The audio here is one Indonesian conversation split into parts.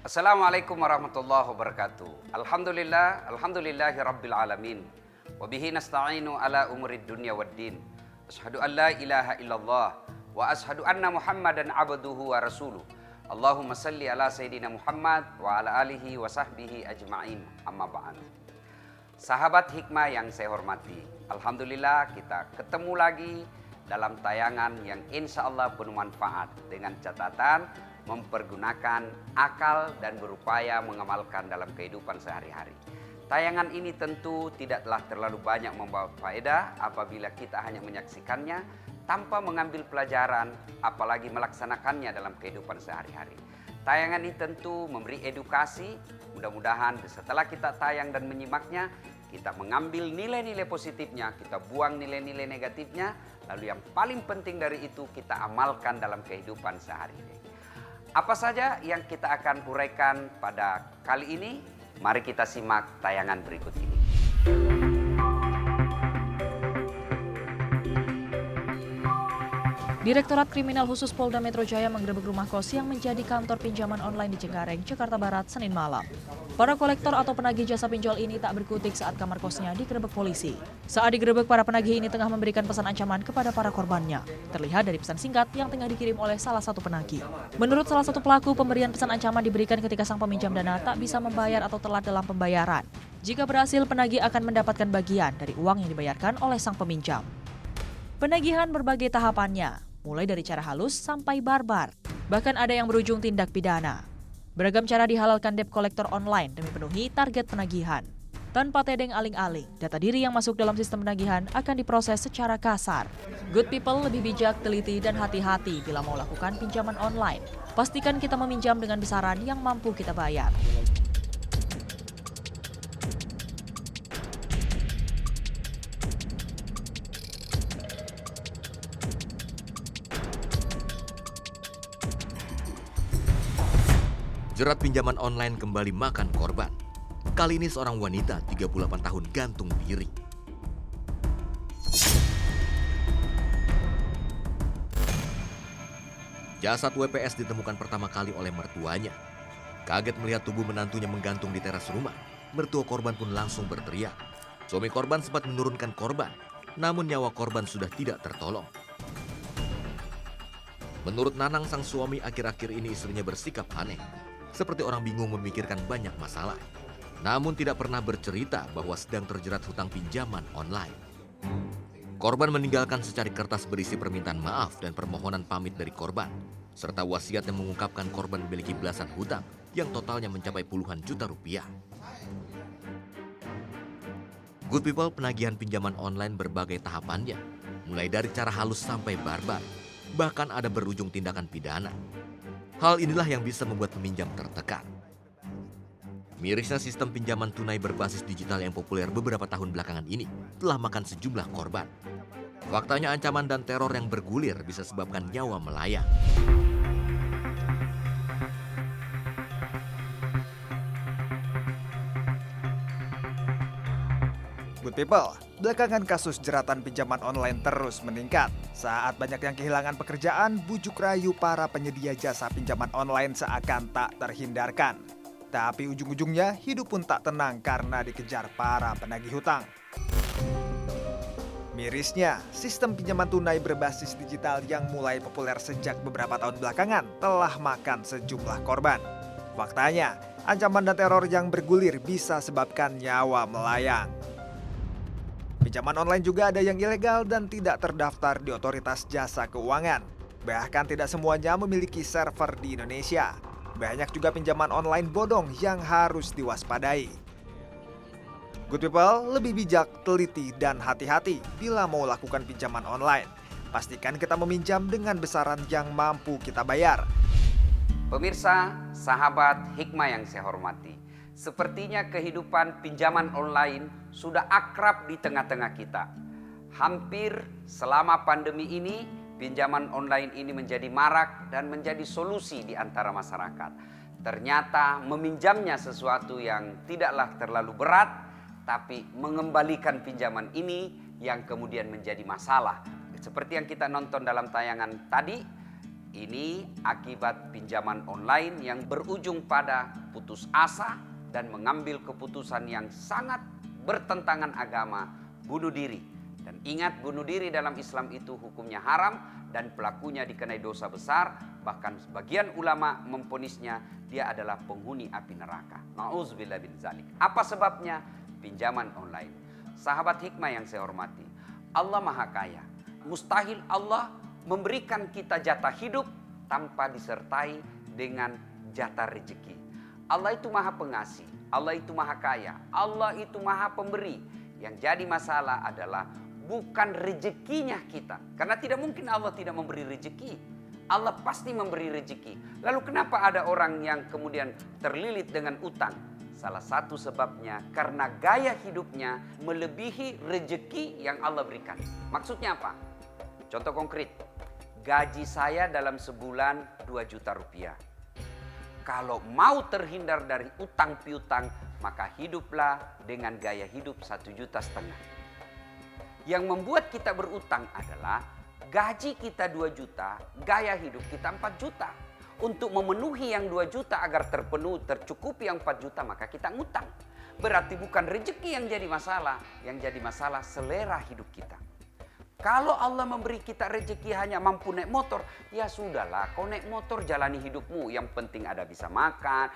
Assalamualaikum warahmatullahi wabarakatuh. Alhamdulillahi rabbil alamin. Wa bihi nasta'inu ala umurid dunya waddin. Asyhadu an la ilaha illallah wa asyhadu anna Muhammadan abduhu wa rasuluh. Allahumma salli ala sayyidina Muhammad wa ala alihi wa sahbihi ajma'in. Amma ba'd. Sahabat hikmah yang saya hormati, alhamdulillah kita ketemu lagi dalam tayangan yang insya Allah penuh manfaat dengan catatan mempergunakan akal dan berupaya mengamalkan dalam kehidupan sehari-hari. Tayangan ini tentu tidaklah terlalu banyak membawa faedah apabila kita hanya menyaksikannya tanpa mengambil pelajaran, apalagi melaksanakannya dalam kehidupan sehari-hari. Tayangan ini tentu memberi edukasi, mudah-mudahan setelah kita tayang dan menyimaknya, kita mengambil nilai-nilai positifnya, kita buang nilai-nilai negatifnya, lalu yang paling penting dari itu kita amalkan dalam kehidupan sehari-hari. Apa saja yang kita akan uraikan pada kali ini? Mari kita simak tayangan berikut ini. Direktorat Kriminal Khusus Polda Metro Jaya menggerebek rumah kos yang menjadi kantor pinjaman online di Cengkareng, Jakarta Barat, Senin malam. Para kolektor atau penagih jasa pinjol ini tak berkutik saat kamar kosnya digerebek polisi. Saat digerebek, para penagih ini tengah memberikan pesan ancaman kepada para korbannya. Terlihat dari pesan singkat yang tengah dikirim oleh salah satu penagih. Menurut salah satu pelaku, pemberian pesan ancaman diberikan ketika sang peminjam dana tak bisa membayar atau telat dalam pembayaran. Jika berhasil, penagih akan mendapatkan bagian dari uang yang dibayarkan oleh sang peminjam. Penagihan berbagai tahapannya, mulai dari cara halus sampai barbar. Bahkan ada yang berujung tindak pidana. Beragam cara dihalalkan debt collector online demi penuhi target penagihan. Tanpa tedeng aling-aling, data diri yang masuk dalam sistem penagihan akan diproses secara kasar. Good people lebih bijak, teliti, dan hati-hati bila mau lakukan pinjaman online. Pastikan kita meminjam dengan besaran yang mampu kita bayar. Jerat pinjaman online kembali makan korban. Kali ini seorang wanita 38 tahun gantung diri. Jasad WPS ditemukan pertama kali oleh mertuanya. Kaget melihat tubuh menantunya menggantung di teras rumah, mertua korban pun langsung berteriak. Suami korban sempat menurunkan korban, namun nyawa korban sudah tidak tertolong. Menurut Nanang, sang suami, akhir-akhir ini istrinya bersikap aneh. Seperti orang bingung memikirkan banyak masalah. Namun tidak pernah bercerita bahwa sedang terjerat hutang pinjaman online. Korban meninggalkan secari kertas berisi permintaan maaf dan permohonan pamit dari korban, serta wasiat yang mengungkapkan korban memiliki belasan hutang yang totalnya mencapai puluhan juta rupiah. Good people, penagihan pinjaman online berbagai tahapannya, mulai dari cara halus sampai barbar, bahkan ada berujung tindakan pidana. Hal inilah yang bisa membuat peminjam tertekan. Mirisnya sistem pinjaman tunai berbasis digital yang populer beberapa tahun belakangan ini telah makan sejumlah korban. Faktanya ancaman dan teror yang bergulir bisa sebabkan nyawa melayang. Good people, belakangan kasus jeratan pinjaman online terus meningkat. Saat banyak yang kehilangan pekerjaan, bujuk rayu para penyedia jasa pinjaman online seakan tak terhindarkan. Tapi ujung-ujungnya hidup pun tak tenang karena dikejar para penagih hutang. Mirisnya, sistem pinjaman tunai berbasis digital yang mulai populer sejak beberapa tahun belakangan telah makan sejumlah korban. Faktanya, ancaman dan teror yang bergulir bisa sebabkan nyawa melayang. Pinjaman online juga ada yang ilegal dan tidak terdaftar di otoritas jasa keuangan. Bahkan tidak semuanya memiliki server di Indonesia. Banyak juga pinjaman online bodong yang harus diwaspadai. Good people, lebih bijak, teliti, dan hati-hati bila mau lakukan pinjaman online. Pastikan kita meminjam dengan besaran yang mampu kita bayar. Pemirsa, sahabat hikmah yang saya hormati, sepertinya kehidupan pinjaman online sudah akrab di tengah-tengah kita. Hampir selama pandemi ini, pinjaman online ini menjadi marak dan menjadi solusi di antara masyarakat. Ternyata meminjamnya sesuatu yang tidaklah terlalu berat, tapi mengembalikan pinjaman ini yang kemudian menjadi masalah. Seperti yang kita nonton dalam tayangan tadi, Ini akibat pinjaman online yang berujung pada putus asa dan mengambil keputusan yang sangat bertentangan agama, bunuh diri. Dan ingat, bunuh diri dalam Islam itu hukumnya haram dan pelakunya dikenai dosa besar. Bahkan sebagian ulama memvonisnya dia adalah penghuni api neraka. Nauzubillah min dzalik. Apa sebabnya? Pinjaman online. Sahabat hikmah yang saya hormati, Allah Maha Kaya. Mustahil Allah memberikan kita jatah hidup tanpa disertai dengan jatah rezeki. Allah itu Maha Pengasih, Allah itu Maha Kaya, Allah itu Maha Pemberi. Yang jadi masalah adalah bukan rezekinya kita. Karena tidak mungkin Allah tidak memberi rezeki. Allah pasti memberi rezeki. Lalu kenapa ada orang yang kemudian terlilit dengan utang? Salah satu sebabnya karena gaya hidupnya melebihi rezeki yang Allah berikan. Maksudnya apa? Contoh konkret, gaji saya dalam sebulan 2 juta rupiah. Kalau mau terhindar dari utang piutang, maka hiduplah dengan gaya hidup 1,5 juta. Yang membuat kita berutang adalah gaji kita 2 juta, gaya hidup kita 4 juta. Untuk memenuhi yang 2 juta agar tercukupi yang 4 juta, maka kita ngutang. Berarti bukan rezeki yang jadi masalah, yang jadi masalah selera hidup kita. Kalau Allah memberi kita rezeki hanya mampu naik motor, ya sudahlah, kau naik motor jalani hidupmu. Yang penting ada bisa makan,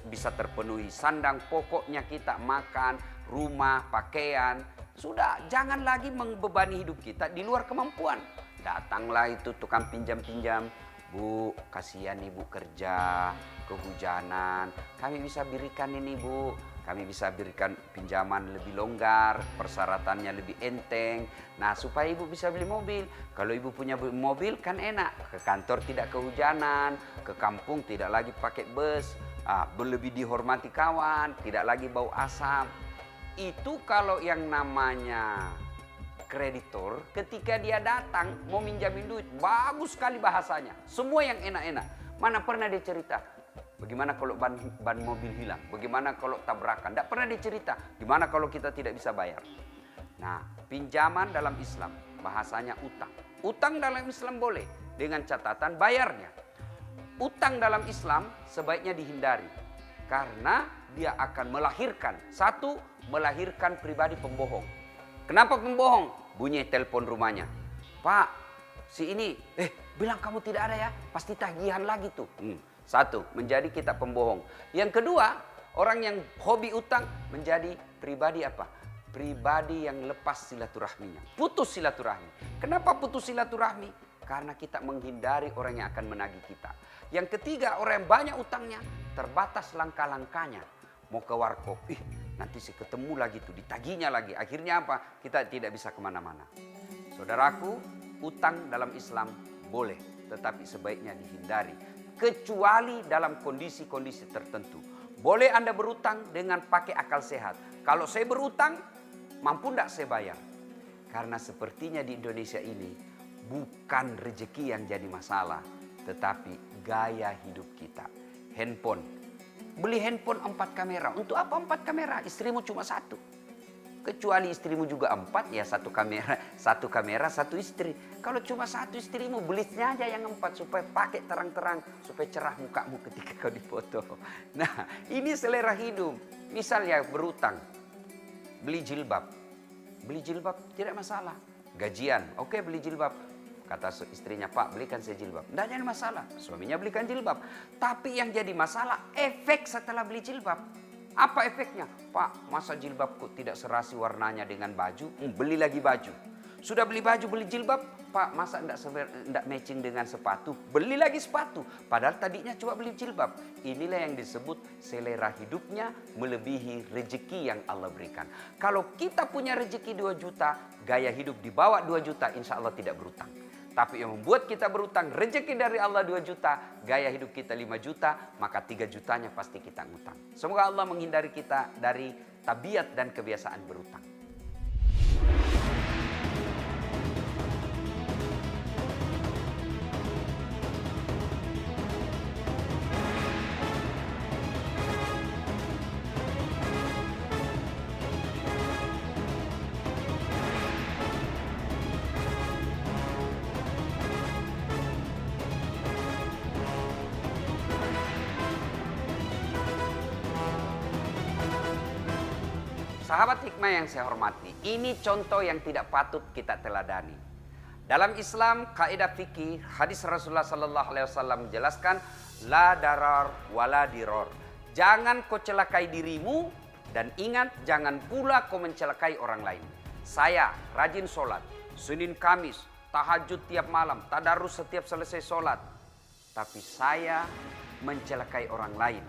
bisa terpenuhi sandang pokoknya kita makan, rumah, pakaian. Sudah, jangan lagi membebani hidup kita di luar kemampuan. Datanglah itu tukang pinjam-pinjam. Bu, kasihan ibu kerja, kehujanan. Kami bisa berikan ini bu. Kami bisa berikan pinjaman lebih longgar, persyaratannya lebih enteng. Nah, supaya ibu bisa beli mobil. Kalau ibu punya mobil kan enak. Ke kantor tidak kehujanan, ke kampung tidak lagi pakai bus. Lebih dihormati kawan, tidak lagi bau asap. Itu kalau yang namanya kreditor, ketika dia datang mau minjamin duit, bagus sekali bahasanya. Semua yang enak-enak. Mana pernah dia cerita? Bagaimana kalau ban mobil hilang? Bagaimana kalau tabrakan? Tidak pernah dicerita. Gimana kalau kita tidak bisa bayar? Nah, pinjaman dalam Islam bahasanya utang. Utang dalam Islam boleh dengan catatan bayarnya. Utang dalam Islam sebaiknya dihindari karena dia akan melahirkan melahirkan pribadi pembohong. Kenapa pembohong? Bunyi telepon rumahnya. Pak, si ini, bilang kamu tidak ada ya? Pasti tagihan lagi tuh. Satu, menjadi kita pembohong. Yang kedua, orang yang hobi utang menjadi pribadi apa? Pribadi yang lepas silaturahminya. Putus silaturahmi. Kenapa putus silaturahmi? Karena kita menghindari orang yang akan menagih kita. Yang ketiga, orang yang banyak utangnya, terbatas langkah-langkahnya. Mau ke warkop, nanti sih ketemu lagi tuh, ditagihnya lagi. Akhirnya apa? Kita tidak bisa kemana-mana. Saudaraku, utang dalam Islam boleh, tetapi sebaiknya dihindari. Kecuali dalam kondisi-kondisi tertentu. Boleh Anda berutang dengan pakai akal sehat. Kalau saya berutang, mampu tidak saya bayar? Karena sepertinya di Indonesia ini, bukan rezeki yang jadi masalah, tetapi gaya hidup kita. Handphone. Beli handphone 4 kamera. Untuk apa 4 kamera? Istrimu cuma 1. Kecuali istrimu juga 4, ya 1 kamera, 1 istri. Kalau cuma 1 istrimu, belinya aja yang 4 supaya pakai terang-terang, supaya cerah mukamu ketika kau dipoto. Nah, ini selera hidup. Misalnya berutang, beli jilbab. Beli jilbab tidak masalah. Gajian, oke beli jilbab. Kata istrinya, Pak belikan saya jilbab. Tidak ada masalah, suaminya belikan jilbab. Tapi yang jadi masalah efek setelah beli jilbab. Apa efeknya? Pak, masa jilbabku tidak serasi warnanya dengan baju? Beli lagi baju. Sudah beli baju, beli jilbab. Pak, masa tidak matching dengan sepatu? Beli lagi sepatu. Padahal tadinya coba beli jilbab. Inilah yang disebut selera hidupnya melebihi rezeki yang Allah berikan. Kalau kita punya rezeki 2 juta, gaya hidup di bawah 2 juta, insya Allah tidak berutang. Tapi yang membuat kita berutang, rezeki dari Allah 2 juta, gaya hidup kita 5 juta, maka 3 jutanya pasti kita ngutang. Semoga Allah menghindari kita dari tabiat dan kebiasaan berutang. Sahabat hikmah yang saya hormati, ini contoh yang tidak patut kita teladani. Dalam Islam, kaidah fikih, hadis Rasulullah sallallahu alaihi wasallam menjelaskan la darar wala diror. Jangan kau celakai dirimu dan ingat jangan pula kau mencelakai orang lain. Saya rajin sholat, Senin Kamis, tahajud tiap malam, tadarus setiap selesai sholat. Tapi saya mencelakai orang lain.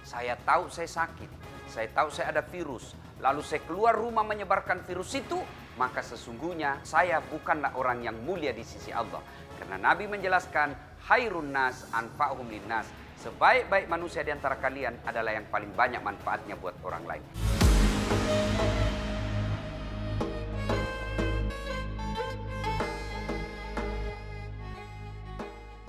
Saya tahu saya sakit, saya tahu saya ada virus. Lalu saya keluar rumah menyebarkan virus itu, maka sesungguhnya saya bukanlah orang yang mulia di sisi Allah. Karena Nabi menjelaskan, khairun nas anfa'uhum linnas. Sebaik-baik manusia di antara kalian adalah yang paling banyak manfaatnya buat orang lain.